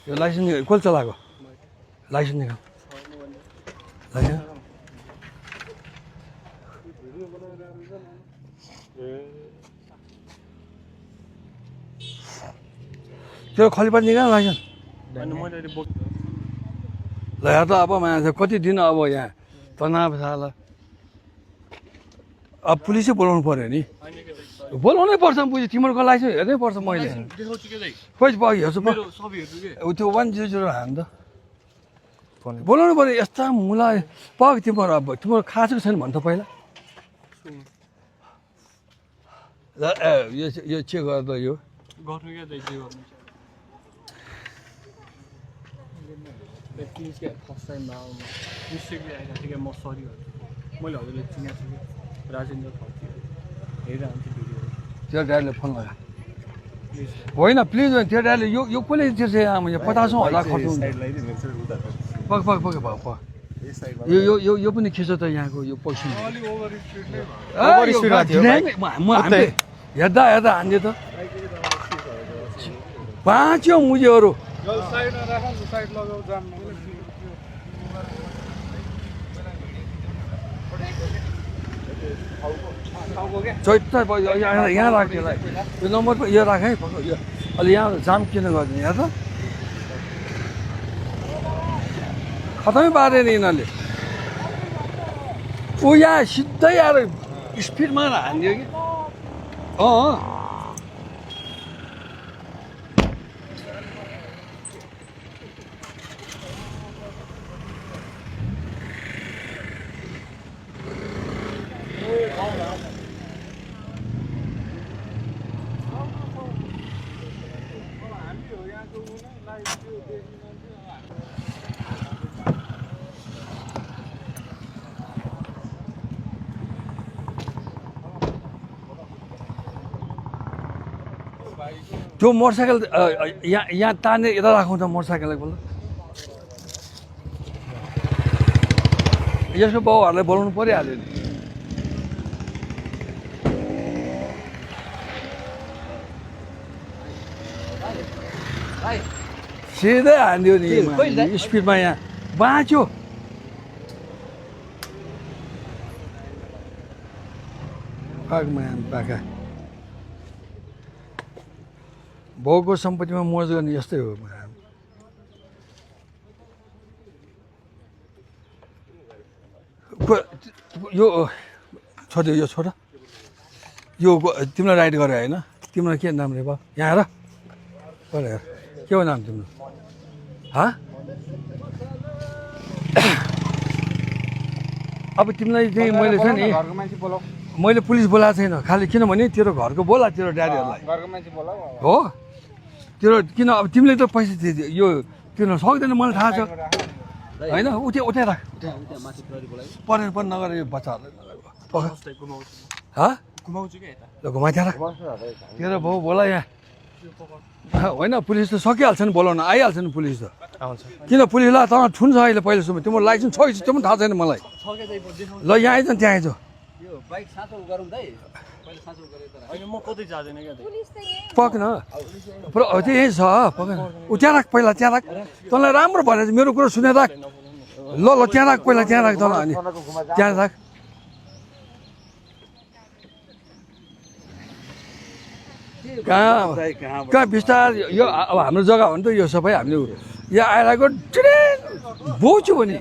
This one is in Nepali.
यो लाइसेन्स कसले चलाएको लाइसेन्स निकाल लाइसेन्स त्यो खलिपात निकाल लाइसेन्स ल यहाँ त अब मान्छे कति दिन अब यहाँ तनाव छ ल अब पुलिसै बोलाउनु पर्यो नि बोलाउनै पर्छ पुलिस तिमीहरूको लाइसेन्स हेर्नै पर्छ मैले खोइ हेर्छु त्यो 100 हान त बोलाउनु पर्यो यस्ता मुला पग तिम्रो अब तिम्रो खाँचो छैन भन् त पहिला यो चेक गर्दा यो गर्नु क्या दाइ जे गर्नु प्लिज क्या फर्स्ट टाइम आउनु मिस्टेकले आइरहेको थियो क्या म सरी भन्छु मैले हजुरले चिनाएको छु कि राजेन्द्र खत्री हेरिरहन्छु भिडियो त्यो ड्राइभरले फोन लगा होइन प्लिज त्यो ड्राइभरले यो कसले तिर्छ आमा यो 50,000 खर्च हुन्छ पग पग पग पग पग यो पनि खिच्छ त यहाँको यो पैसा हेर्दा हेर्दा हान्दियो त बाँच्यो मुजेहरू चैत्र यहाँ राख यसलाई यो नम्बर यो राख है यो अलि यहाँ जाम किन गरिदिने यहाँ त खतमै पारे नि यिनीहरूले ऊ यहाँ सिधै आएर स्पिडमा हानिदियो कि त्यो मोटरसाइकल यहाँ तानेर यता राखौँ त मोटरसाइकललाई बोल्नु यसको बाउहरूलाई बोलाउनु परिहाल्यो नि सिधै हान्दियो नि स्पिडमा यहाँ बाँच्यो पाका बाउको सम्पत्तिमा मोज गर्ने यस्तै हो यो छोड्यो यो छोड यो तिमीलाई राइड गरे होइन तिमीलाई के नाम रे बा यहाँ हेर पहिला हेर के हो नाम तिम्रो अब तिमीलाई चाहिँ मैले छ नि मैले पुलिस बोलाएको छैन खालि किनभने तेरो घरको बोला तेरो ड्याडीहरूलाई हो तेरो किन अब तिमीले त पैसा दियो यो तिनीहरू सक्दैन मलाई थाहा छ होइन उतै राख परेन पनि नगर यो बच्चाहरूलाई ल घुमाइदिएर राख तेरो बाउ बोला यहाँ होइन पुलिस त सकिहाल्छ नि बोलाउन आइहाल्छ नि पुलिस त किन पुलिसलाई त ठुन छ अहिले पहिलासम्म तिम्रो लाइसेन्स छ त्यो पनि थाहा छैन मलाई ल यहाँ आइज त्यहाँ आइज पक्न त्यो यहीँ छ पक्न त्यहाँ राख पहिला त्यहाँ राख तँलाई राम्रो भनेर मेरो कुरो सुनेर राख ल त्यहाँ राख पहिला त्यहाँ राख तँलाई अनि त्यहाँ राख कहाँ बिस्तार यो अब हाम्रो जग्गा हो नि त यो सबै हामीले यहाँ आइरहेको ट्रेन बोच्यो भने